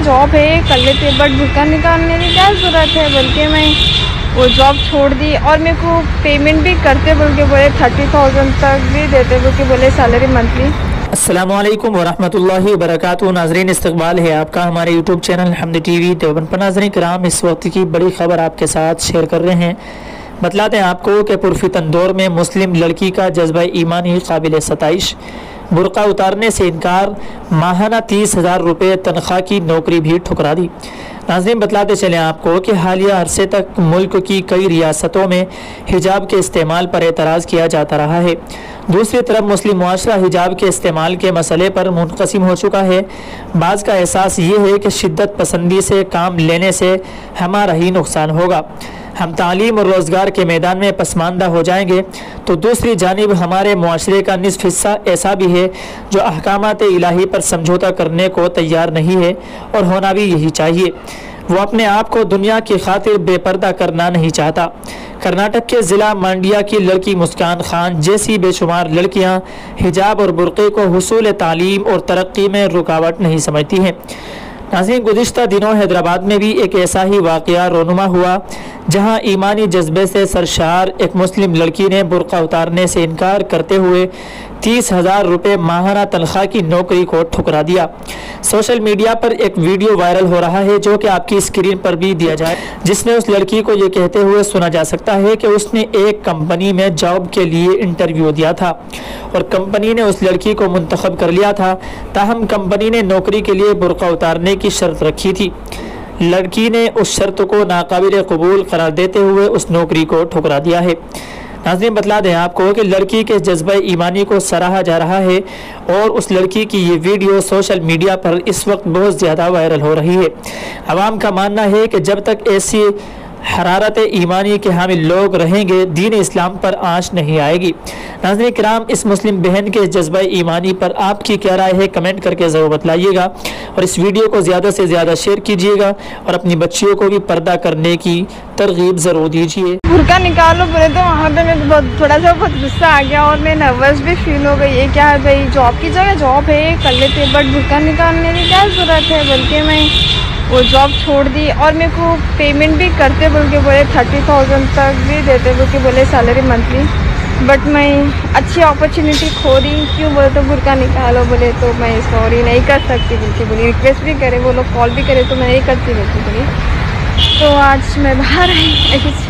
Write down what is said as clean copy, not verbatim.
Job है कर लेते, बट बुर्का निकालने की क्या ज़रूरत है, बल्कि मैं वो जॉब छोड़ दी। और मेरे को पेमेंट भी करते बोल के बोले 30,000 तक भी देते बोल के बोले सैलरी मंथली। अस्सलामुअलैकुम वरहमतुल्लाहि वबरकातुहू। नाज़रीन, इस्तक़बाल है आपका हमारे यूट्यूब चैनल हमद टीवी देवबंद पर। नाज़रीन कराम, इस वक्त की बड़ी खबर आपके साथ शेयर कर रहे हैं। बतलाते हैं आपको कि पुरफितन दौर में मुस्लिम लड़की का जज्बा ईमानी काबिल सताइश, बुर्का उतारने से इनकार, माहाना 30,000 रुपये तनख्वाह की नौकरी भी ठुकरा दी। नाज़रीन, बतलाते चलें आपको कि हालिया अरसे तक मुल्क की कई रियासतों में हिजाब के इस्तेमाल पर एतराज़ किया जाता रहा है। दूसरी तरफ मुस्लिम मुआशरा हिजाब के इस्तेमाल के मसले पर मुनक़सिम हो चुका है। बाज़ का एहसास ये है कि शिद्दत पसंदी से काम लेने से हमारा ही नुकसान होगा, हम तालीम और रोज़गार के मैदान में पसमानदा हो जाएंगे। तो दूसरी जानिब हमारे मुआशरे का निस्फ़ हिस्सा ऐसा भी है जो अहकामात इलाही पर समझौता करने को तैयार नहीं है, और होना भी यही चाहिए। वो अपने आप को दुनिया की खातिर बेपर्दा करना नहीं चाहता। कर्नाटक के ज़िला मांडिया की लड़की मुस्कान खान जैसी बेशुमार लड़कियां हिजाब और बुर्क़े को हुसूल तालीम और तरक्की में रुकावट नहीं समझती हैं। नाज़रीन, गुज़िश्ता दिनों हैदराबाद में भी एक ऐसा ही वाक़या रोनुमा हुआ, जहां ईमानी जज्बे से सरशार एक मुस्लिम लड़की ने बुर्का उतारने से इनकार करते हुए 30,000 रुपये माहाना तनख्वाह की नौकरी को ठुकरा दिया। सोशल मीडिया पर एक वीडियो वायरल हो रहा है, जो कि आपकी स्क्रीन पर भी दिया जाए, जिसमें उस लड़की को ये कहते हुए सुना जा सकता है कि उसने एक कंपनी में जॉब के लिए इंटरव्यू दिया था और कंपनी ने उस लड़की को मुंतखब कर लिया था। ताहम कंपनी ने नौकरी के लिए बुर्का उतारने की शर्त रखी थी। लड़की ने उस शर्त को नाकाबिल कबूल करार देते हुए उस नौकरी को ठुकरा दिया है। नाज़रीन, बतला दें आपको कि लड़की के जज्बा ईमानी को सराहा जा रहा है और उस लड़की की ये वीडियो सोशल मीडिया पर इस वक्त बहुत ज़्यादा वायरल हो रही है। अवाम का मानना है कि जब तक ऐसी हरारत ईमानी के हामिल लोग रहेंगे, दीन इस्लाम पर आँच नहीं आएगी। नाज़रीन किराम, इस मुस्लिम बहन के जज्बा ईमानी पर आपकी क्या राय है, कमेंट करके ज़रूर बतलाइएगा, और इस वीडियो को ज़्यादा से ज़्यादा शेयर कीजिएगा और अपनी बच्चियों को भी पर्दा करने की तरगीब ज़रूर दीजिए। बुर्का निकालो बोले तो वहाँ पे मैं थोड़ा सा बहुत गुस्सा आ गया और मैं नर्वस भी फील हो गई। ये क्या है भाई, जॉब की जगह जॉब है कर लेते, बट बुर्का निकालने की क्या ज़रूरत है, बल्कि मैं वो जॉब छोड़ दी। और मेरे को पेमेंट भी करते बोल के बोले 30,000 तक भी देते बोल के बोले सैलरी मंथली, बट मैं अच्छी अपॉर्चुनिटी खो रही। क्यों बोले तो बुर्का निकालो बोले तो मैं सॉरी नहीं कर सकती बोल बोली, रिक्वेस्ट भी करे, वो लोग कॉल भी करे तो मैं नहीं करती बोल बोली। तो आज मैं बाहर आई।